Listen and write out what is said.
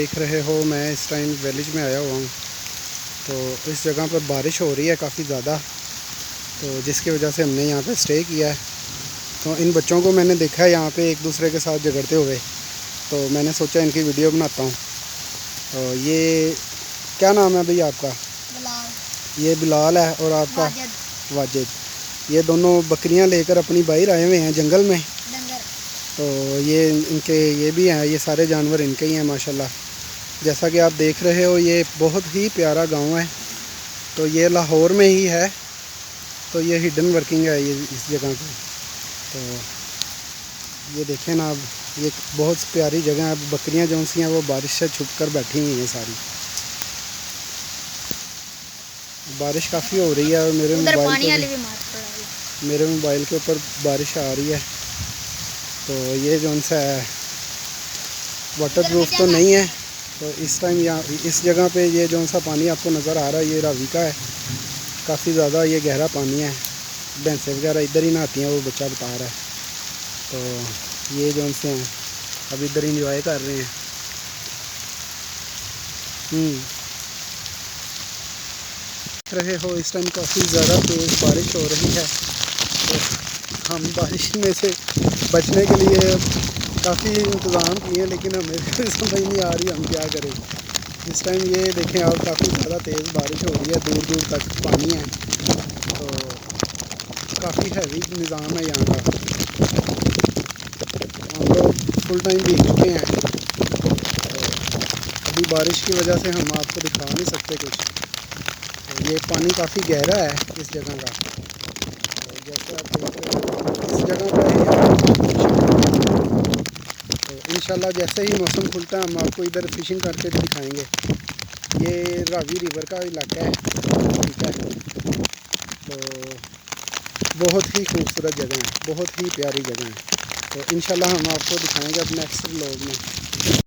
دیکھ رہے ہو میں اس ٹائم ویلیج میں آیا ہوا ہوں، تو اس جگہ پر بارش ہو رہی ہے کافی زیادہ، تو جس کی وجہ سے ہم نے یہاں پہ اسٹے کیا ہے۔ تو ان بچوں کو میں نے دیکھا ہے یہاں پہ ایک دوسرے کے ساتھ جھگڑتے ہوئے، تو میں نے سوچا ان کی ویڈیو بناتا ہوں۔ تو یہ کیا نام ہے بھئی آپ کا؟ بلال۔ یہ بلال ہے، اور آپ کا؟ واجد۔ یہ دونوں بکریاں لے کر اپنی باہر آئے ہوئے ہیں جنگل میں، تو یہ ان کے یہ بھی ہیں، یہ سارے جانور ان کے ہی ہیں ماشاءاللہ۔ جیسا کہ آپ دیکھ رہے ہو یہ بہت ہی پیارا گاؤں ہے، تو یہ لاہور میں ہی ہے، تو یہ ہڈن ورکنگ ہے یہ اس جگہ پہ۔ تو یہ دیکھیں نا، اب یہ بہت پیاری جگہ ہے۔ بکریاں جو سی ہیں وہ بارش سے چھپ کر بیٹھی ہوئی ہیں ساری۔ بارش کافی ہو رہی ہے اور میرے موبائل کے اوپر بارش آ رہی ہے، تو یہ جو ان سے ہے واٹر پروف تو نہیں ہے، تو اس ٹائم یہاں اس جگہ پہ یہ جو سا پانی آپ کو نظر آ رہا ہے یہ راوی کا ہے، کافی زیادہ یہ گہرا پانی ہے، بھینسیں وغیرہ ادھر ہی نہاتی ہیں، وہ بچہ بتا رہا ہے۔ تو یہ جو ان سے ہیں اب ادھر انجوائے کر رہے ہیں۔ رہے ہو اس ٹائم کافی زیادہ تیز بارش ہو رہی ہے، تو ہم بارش میں سے بچنے کے لیے کافی انتظام کیے، لیکن ہمیں سمجھ نہیں آ رہی ہم کیا کریں۔ اس ٹائم یہ دیکھیں آپ، کافی زیادہ تیز بارش ہو رہی ہے، دور دور تک پانی ہے، تو کافی ہیوی نظام ہے یہاں کا۔ ہم لوگ فل ٹائم بھیگ چکے ہیں، تو ابھی بارش کی وجہ سے ہم آپ کو دکھا نہیں سکتے کچھ۔ یہ پانی کافی گہرا ہے اس جگہ کا، جیسے آپ دیکھ رہے ہیں اس جگہ پر تو انشاءاللہ جیسے ہی موسم کھلتا ہے ہم آپ کو ادھر فشنگ کر کے دکھائیں گے۔ یہ راوی ریور کا علاقہ ہے، ٹھیک ہے، تو بہت ہی خوبصورت جگہ ہے، بہت ہی پیاری جگہ ہے، تو انشاءاللہ ہم آپ کو دکھائیں گے اب نیکسٹ ولاگ میں۔